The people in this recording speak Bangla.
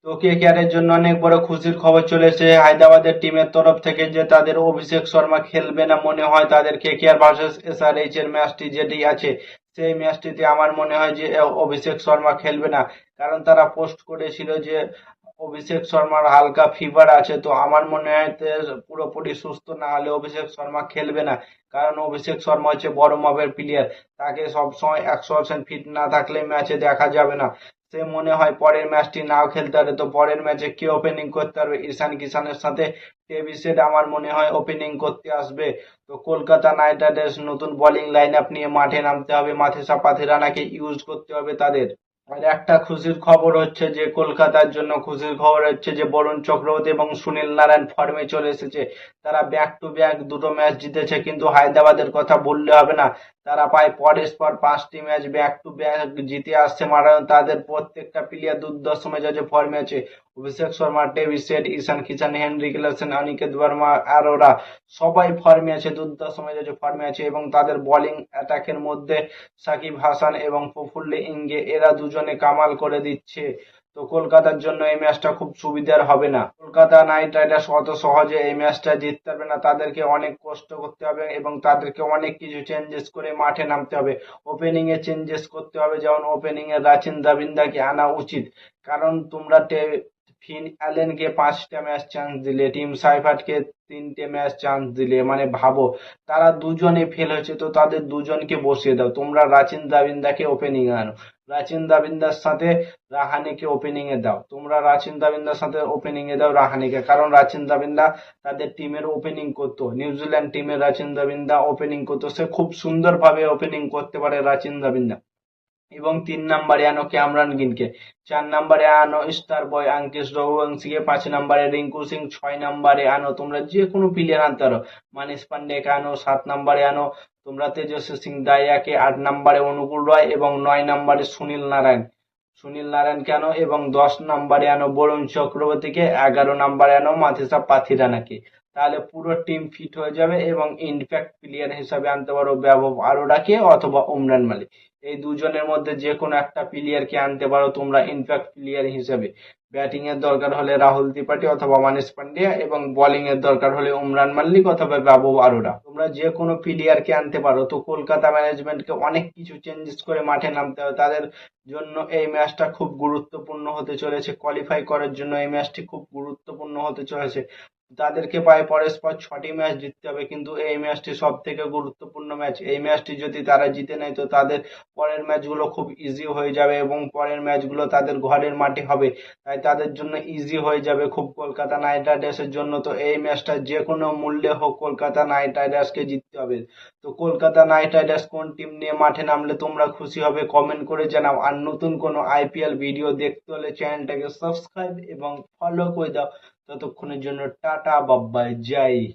তো কেকেআরের জন্য অনেক বড় খুশির খবর চলেছে হায়দ্রাবাদের টিমের তরফ থেকে যে তাদের অভিষেক শর্মা খেলবে না মনে হয় তাদের কেকেআর ভার্সেস এসআরএইচ এর ম্যাচটি যেটি আছে সেই ম্যাচটিতে আমার মনে হয় যে অভিষেক শর্মা খেলবে না। কারণ তারা পোস্ট করেছিল যে অভিষেক শর্মার হালকা ফিভার আছে, তো আমার মনে হয় পুরোপুরি সুস্থ না হলে অভিষেক শর্মা খেলবে না। কারণ অভিষেক শর্মা হচ্ছে বড় মাপের প্লেয়ার, তাকে সবসময় 100% ফিট না থাকলে ম্যাচে দেখা যাবে না। সে মনে হয় পরের ম্যাচটি নাও খেলতে পারে। তো পরের ম্যাচে কে ওপেনিং করতে পারবে? ঈশান কিষানের সাথে ট্রেভিস হেড আমার মনে হয় ওপেনিং করতে আসবে। তো কলকাতা নাইট রাইডার্স নতুন বোলিং লাইন আপ নিয়ে মাঠে নামতে হবে, মাথিসা পাথিরানাকে ইউজ করতে হবে তাদের। আর একটা খুশির খবর হচ্ছে যে কলকাতার জন্য খুশির খবর হচ্ছে যে বরুণ চক্রবর্তী এবং সুনীল নারায়ণ ফর্মে চলে এসেছে। তারা ব্যাক টু ব্যাক দুটো ম্যাচ জিতেছে, কিন্তু হায়দ্রাবাদের কথা বললে হবে না। তারা প্রায় পরের পর 5টি ম্যাচ ব্যাক টু ব্যাক জিতে আসছে, মানে তাদের প্রত্যেকটা প্লেয়ার দুর্ধর্ষ মেজাজে ফর্মে আছে। অভিষেক শর্মা, ট্রেভিস হেড, ঈশান কিষান, হেনরি ক্লাসেন, অনিকেত বর্মা, অরোরা সবাই ফর্মে আছে, দুর্ধর্ষ মেজাজে ফর্মে আছে। এবং তাদের বোলিং অ্যাটাকের মধ্যে সাকিব হাসান এবং প্রফুল্ল ইংগে এরা দুজনে কামাল করে দিচ্ছে। তো কলকাতার জন্য এই ম্যাচটা খুব সুবিধার হবে না। কলকাতা নাইট রাইডার্স অত সহজে এই ম্যাচটা জিততে পারবে না, তাদেরকে অনেক কষ্ট করতে হবে এবং তাদেরকে অনেক কিছু চেঞ্জেস করে মাঠে নামতে হবে। ওপেনিং এ চেঞ্জেস করতে হবে, যেমন ওপেনিং এ রাচিন দাবিন্দাকে আনা উচিত। কারণ তোমরা ফিন অ্যালেনকে 5টা ম্যাচ চান্স দিলে, টিম সাইফার্টকে 3টে ম্যাচ চান্স দিলে, মানে ভাবো তারা দুজনে ফেল হয়েছে, তো তাদের দুজনকে বসিয়ে দাও। তোমরা রাচিন দাবিন্দাকে ওপেনিং এ আনো, রাচিন দাবিন্দার সাথে রাহানেকে ওপেনিং এ দাও। তোমরা রাচিন দাবিন্দার সাথে ওপেনিং এ দাও রাহানেকে, কারণ রাচিন দাবিন্দা তাদের টিমের ওপেনিং করতো, নিউজিল্যান্ড টিমের রাচিন দাবিন্দা ওপেনিং করতো, সে খুব সুন্দরভাবে ওপেনিং করতে পারে রাচিন দাবিন্দা। এবং 3 নম্বরে আনো ক্যামরন গিনকে, 4 নম্বরে আনো স্টার বয় আঙ্কিশ রঘুবংশীকে, 5 নম্বরে রিঙ্কু সিং, 6 নম্বরে আনো তোমরা যে কোনো প্লেয়ার আনতে পারো, মানিশ পান্ডেকে আনো, 7 নম্বরে আনো তোমরা তেজস্বী সিং দাহিয়াকে, 8 নম্বরে অনুকূল রয় এবং 9 নম্বরে সুনীল নারায়ণ, সুনীল নারায়ণকে আনো এবং 10 নম্বরে আনো বরুণ চক্রবর্তীকে, 11 নম্বরে আনো মাথিসা পাথিরানাকে। তাহলে পুরো টিম ফিট হয়ে যাবে এবং ইনফ্যাক্ট প্লেয়ার হিসাবে আনতে পারো বৈভব আরোরাকে অথবা উমরান মালিক। এই দুজনের মধ্যে যে কোনো একটা প্লেয়ারকে আনতে পারো তোমরা ইনফ্যাক্ট প্লেয়ার হিসেবে। ব্যাটিং এর দরকার হলে রাহুল ত্রিপাঠী অথবা মানিশ পান্ডিয়া এবং বোলিং এর দরকার হলে উমরান মাল্লিক অথবা বৈভব আরোরা। তোমরা যে কোনো প্লেয়ারকে আনতে পারো। তো কলকাতা ম্যানেজমেন্টকে অনেক কিছু চেঞ্জেস করে মাঠে নামতে হবে তাদের জন্য। এই ম্যাচটা খুব গুরুত্বপূর্ণ হতে চলেছে, কোয়ালিফাই করার জন্য এই ম্যাচটি খুব গুরুত্বপূর্ণ হতে চলেছে। তাদেরকে প্রায় পরস্পর 6টি ম্যাচ জিততে হবে, কিন্তু এই ম্যাচটি সব থেকে গুরুত্বপূর্ণ ম্যাচ। এই ম্যাচটি যদি তারা জিতে নেয় তো তাদের পরের ম্যাচগুলো খুব ইজি হয়ে যাবে এবং পরের ম্যাচগুলো তাদের ঘরের মাঠে হবে, তাই তাদের জন্য ইজি হয়ে যাবে খুব কলকাতা নাইট রাইডার্সের জন্য। তো এই ম্যাচটা যে কোনো মূল্যে হোক কলকাতা নাইট রাইডার্সকে জিততে হবে। তো কলকাতা নাইট রাইডার্স কোন টিম নিয়ে মাঠে নামলে তোমরা খুশি হবে কমেন্ট করে জানাও। আর নতুন কোনো আইপিএল ভিডিও দেখতে হলে চ্যানেলটাকে সাবস্ক্রাইব এবং ফলো করে দাও। ততক্ষণের জন্য টাটা বাই বাই, জয় হিন্দ।